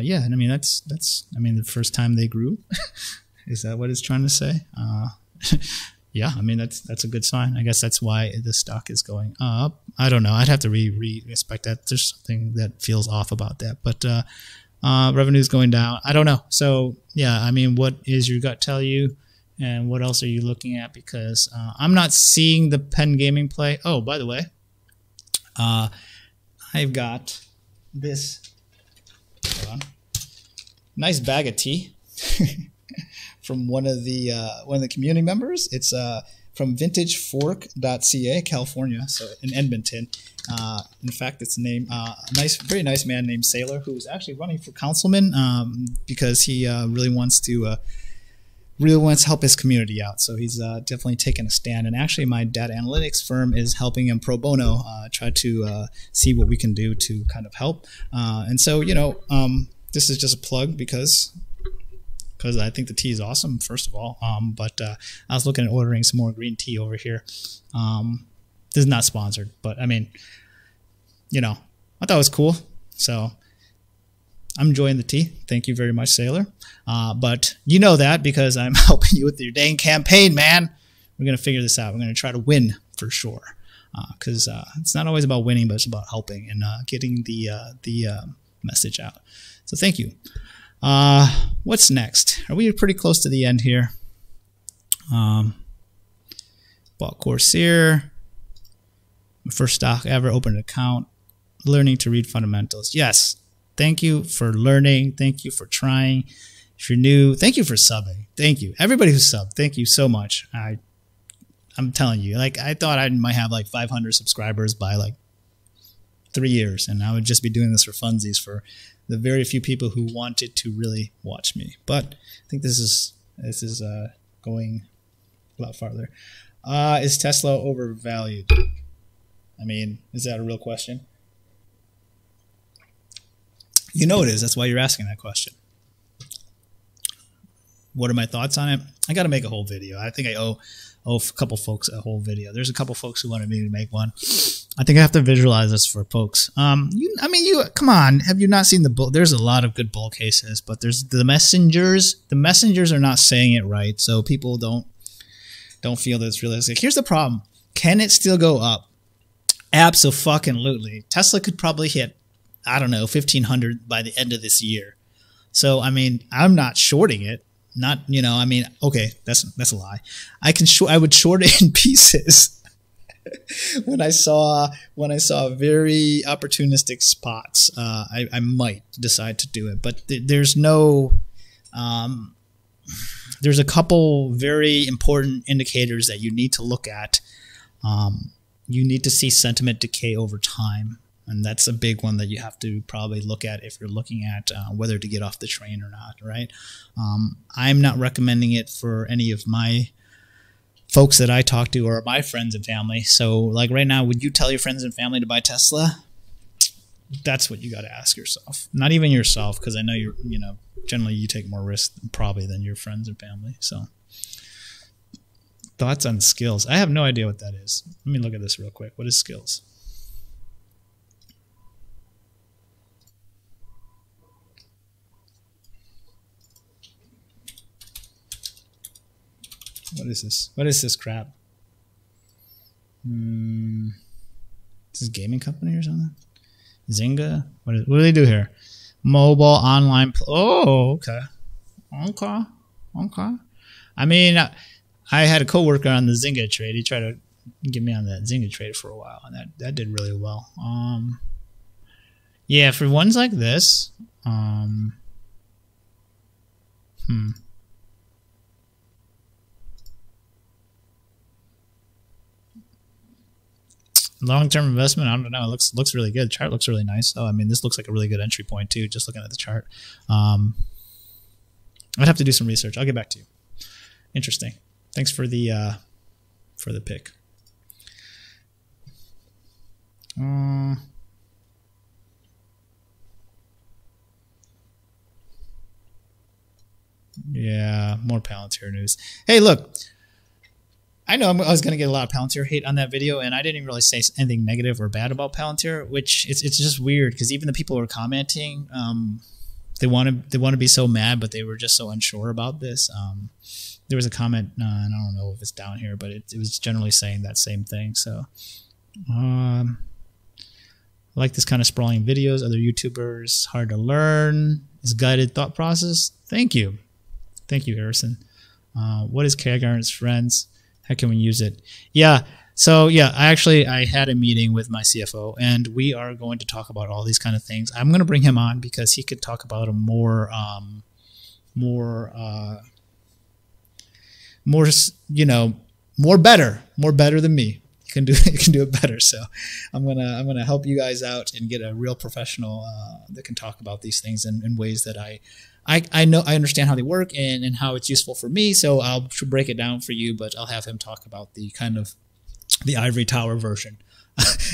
Yeah, I mean that's I mean the first time they grew. Is that what it's trying to say? Yeah, I mean that's a good sign. I guess that's why the stock is going up. I don't know. I'd have to re-inspect that. There's something that feels off about that, but revenue is going down. I don't know. So yeah, I mean, what is your gut tell you? And what else are you looking at? Because I'm not seeing the PENN gaming play. Oh, by the way, I've got this nice bag of tea from one of the community members. It's from VintageFork.ca, California, so in Edmonton. In fact, it's named very nice man named Sailor, who's actually running for councilman because he really wants to help his community out. So he's definitely taken a stand. And actually, my data analytics firm is helping him pro bono try to see what we can do to kind of help. And so, you know, this is just a plug because I think the tea is awesome, first of all. But I was looking at ordering some more green tea over here. This is not sponsored, but I mean, you know, I thought it was cool. So I'm enjoying the tea. Thank you very much, Sailor. But you know that because I'm helping you with your dang campaign, man. We're going to figure this out. We're going to try to win for sure. Because it's not always about winning, but it's about helping and getting the message out. So thank you. What's next? Are we pretty close to the end here? Bought Corsair. My first stock ever, opened an account. Learning to read fundamentals. Yes. Thank you for learning. Thank you for trying. If you're new, thank you for subbing. Thank you. Everybody who subbed, thank you so much. I'm telling you, like, I thought I might have like 500 subscribers by like 3 years, and I would just be doing this for funsies for the very few people who wanted to really watch me. But I think this is going a lot farther. Is Tesla overvalued? I mean, is that a real question? You know it is. That's why you're asking that question. What are my thoughts on it? I got to make a whole video. I think I owe a couple folks a whole video. There's a couple folks who wanted me to make one. I think I have to visualize this for folks. Come on. Have you not seen the bull? There's a lot of good bull cases, but there's the messengers. The messengers are not saying it right, so people don't feel that it's realistic. Here's the problem. Can it still go up? Abso-fucking-lutely. Tesla could probably hit, I don't know, 1,500 by the end of this year. So, I mean, I'm not shorting it. Not, you know, I mean, okay, that's a lie. I would short it in pieces when I saw very opportunistic spots. I might decide to do it, but there's no. There's a couple very important indicators that you need to look at. You need to see sentiment decay over time. And that's a big one that you have to probably look at if you're looking at whether to get off the train or not, right? I'm not recommending it for any of my folks that I talk to are my friends and family. So like right now, would you tell your friends and family to buy Tesla? That's what you got to ask yourself. Not even yourself, because I know generally you take more risk probably than your friends and family. So thoughts on skills. I have no idea what that is. Let me look at this real quick. What is skills? What is this? What is this crap? Is this a gaming company or something? Zynga? What do they do here? Mobile, online. Oh, okay. Okay. I mean, I had a coworker on the Zynga trade. He tried to get me on that Zynga trade for a while, and that did really well. Yeah, for ones like this, long-term investment, I don't know. It looks really good. The chart looks really nice. Oh, I mean, this looks like a really good entry point too, just looking at the chart. I'd have to do some research. I'll get back to you. Interesting. Thanks for the pick. Yeah, more Palantir news. Hey, look. I know I was going to get a lot of Palantir hate on that video, and I didn't even really say anything negative or bad about Palantir, which it's just weird because even the people who are commenting, they want to be so mad, but they were just so unsure about this. There was a comment, and I don't know if it's down here, but it was generally saying that same thing. So I like this kind of sprawling videos. Other YouTubers, hard to learn. It's guided thought process. Thank you, Harrison. What is Kaggarn's friends? How can we use it? Yeah. So yeah, I had a meeting with my CFO, and we are going to talk about all these kind of things. I'm going to bring him on because he could talk about them more better than me. He can do it better. So I'm gonna help you guys out and get a real professional that can talk about these things in ways that I know I understand how they work and how it's useful for me, so I'll break it down for you, but I'll have him talk about the kind of the ivory tower version,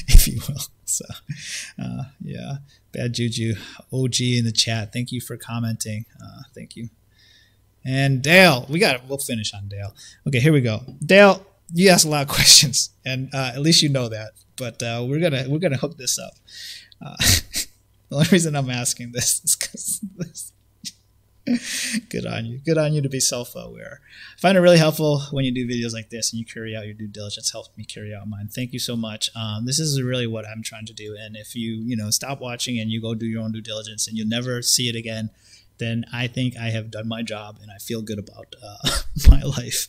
if you will. So, yeah, Bad Juju, OG in the chat. Thank you for commenting. Thank you. And Dale, we'll finish on Dale. Okay, here we go. Dale, you asked a lot of questions, and at least you know that. But we're gonna hook this up. The only reason I'm asking this is because this. Good on you to be self-aware. I find it really helpful when you do videos like this and you carry out your due diligence. Helps me carry out mine. Thank you so much. This is really what I'm trying to do, and if you stop watching and you go do your own due diligence and you'll never see it again, then I think I have done my job and I feel good about my life.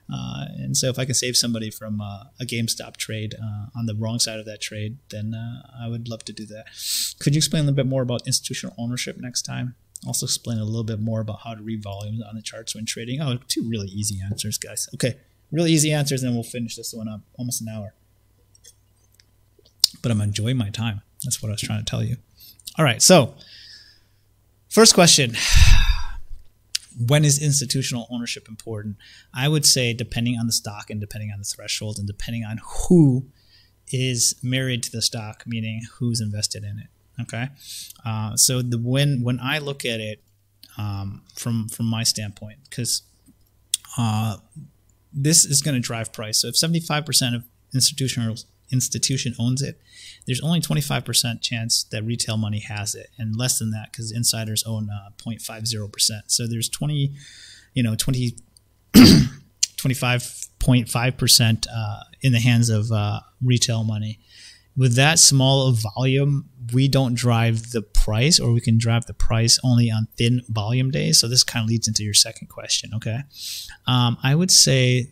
And so if I can save somebody from a GameStop trade on the wrong side of that trade, then I would love to do that. Could you explain a little bit more about institutional ownership next time? Also explain a little bit more about how to read volumes on the charts when trading. Oh, 2 really easy answers, guys. Okay, really easy answers, and we'll finish this one up. Almost an hour. But I'm enjoying my time. That's what I was trying to tell you. All right, so first question. When is institutional ownership important? I would say depending on the stock and depending on the threshold and depending on who is married to the stock, meaning who's invested in it. Okay, so when I look at it from my standpoint, because this is going to drive price. So if 75% of institution owns it, there's only 25% chance that retail money has it, and less than that because insiders own 0.50%. So there's 25.5% in the hands of retail money. With that small of volume, we don't drive the price, or we can drive the price only on thin volume days. So this kind of leads into your second question, okay? I would say,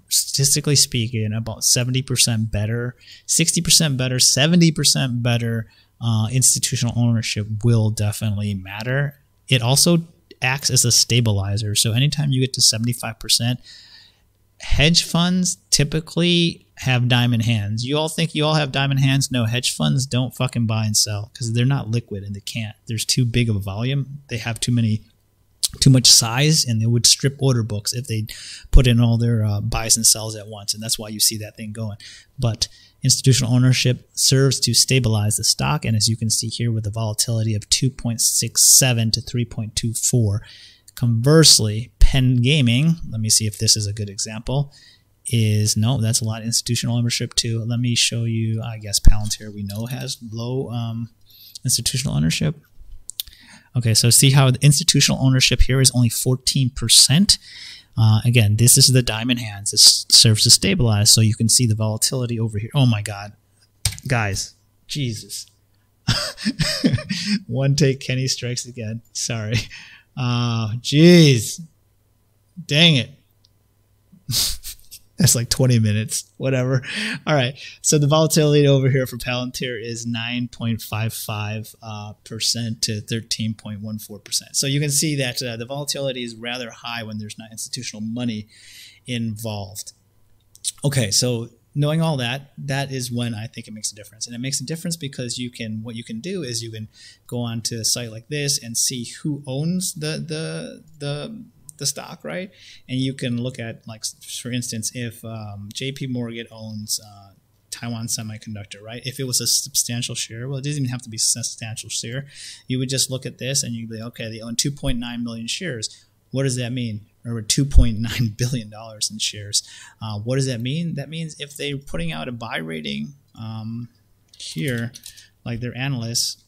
statistically speaking, about 70% better, 60% better, 70% better institutional ownership will definitely matter. It also acts as a stabilizer. So anytime you get to 75%, hedge funds typically have diamond hands. You all think you all have diamond hands? No, hedge funds don't fucking buy and sell because they're not liquid and they can't. There's too big of a volume. They have too many too much size, and they would strip order books if they put in all their buys and sells at once, and that's why you see that thing going. But institutional ownership serves to stabilize the stock, and as you can see here with the volatility of 2.67 to 3.24. Conversely, PENN Gaming, let me see if this is a good example, is, no, that's a lot of institutional ownership too. Let me show you, I guess Palantir we know has low institutional ownership. Okay, so see how the institutional ownership here is only 14%. Again, this is the diamond hands. This serves to stabilize, so you can see the volatility over here. Oh my God, guys, Jesus. One take, Kenny strikes again. Sorry. Jeez. Dang it. That's like 20 minutes, whatever. All right. So the volatility over here for Palantir is 9.55% to 13.14%. So you can see that the volatility is rather high when there's not institutional money involved. Okay. So knowing all that, that is when I think it makes a difference. And it makes a difference because what you can do is you can go onto a site like this and see who owns the stock, right? And you can look at, like, for instance, if JP Morgan owns Taiwan Semiconductor, right? If it was a substantial share, well, it doesn't even have to be a substantial share. You would just look at this and you'd be, okay, they own 2.9 million shares. What does that mean? Or $2.9 billion in shares. What does that mean? That means if they're putting out a buy rating here, like their analysts,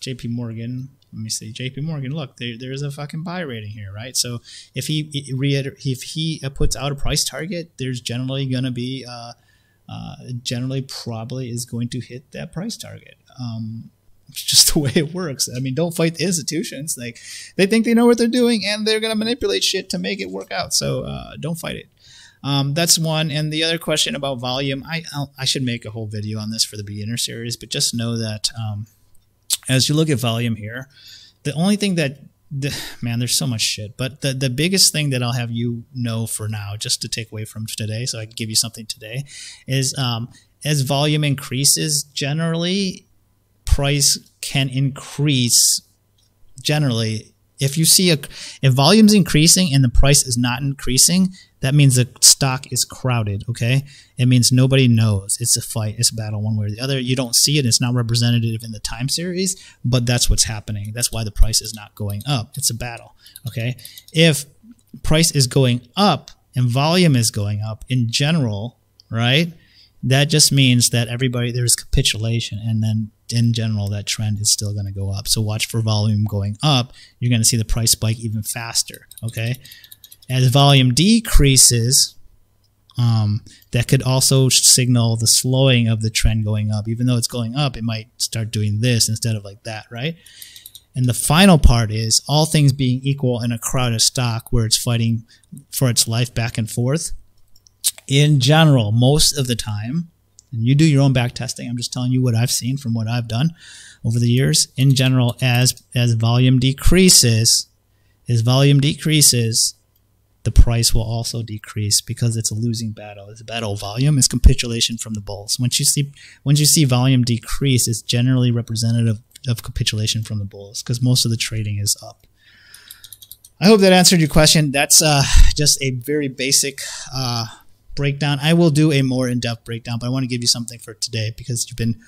JP Morgan, let me see, JP Morgan, look, there's a fucking buy rating here, right? So if he puts out a price target, there's generally going to be, generally probably is going to hit that price target. It's just the way it works. I mean, don't fight the institutions. Like, they think they know what they're doing, and they're going to manipulate shit to make it work out. So don't fight it. That's one. And the other question about volume, I should make a whole video on this for the beginner series, but just know that as you look at volume here, the only thing that, man, there's so much shit, but the biggest thing that I'll have you know for now, just to take away from today, so I can give you something today, is as volume increases, generally price can increase. Generally, if you see if volume's increasing and the price is not increasing, that means the stock is crowded. Okay, it means nobody knows. It's a fight. It's a battle, one way or the other. You don't see it. It's not representative in the time series, but that's what's happening. That's why the price is not going up. It's a battle. Okay, if price is going up and volume is going up in general, right? That just means that there's capitulation, and then in general, that trend is still going to go up. So watch for volume going up. You're going to see the price spike even faster. Okay, as volume decreases, that could also signal the slowing of the trend going up. Even though it's going up, it might start doing this instead of like that, right? And the final part is, all things being equal in a crowded stock where it's fighting for its life back and forth, in general, most of the time, and you do your own back testing, I'm just telling you what I've seen from what I've done over the years. In general, as volume decreases, the price will also decrease, because it's a losing battle. It's a battle of volume. It's capitulation from the bulls. Once you see volume decrease, it's generally representative of capitulation from the bulls, because most of the trading is up. I hope that answered your question. That's just a very basic breakdown. I will do a more in-depth breakdown, but I want to give you something for today, because you've been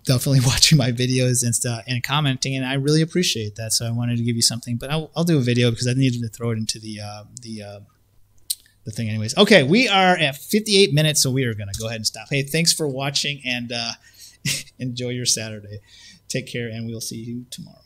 definitely watching my videos and commenting, and I really appreciate that. So I wanted to give you something, but I'll do a video because I needed to throw it into the thing anyways. Okay, we are at 58 minutes, so we are going to go ahead and stop. Hey, thanks for watching, and enjoy your Saturday. Take care, and we'll see you tomorrow.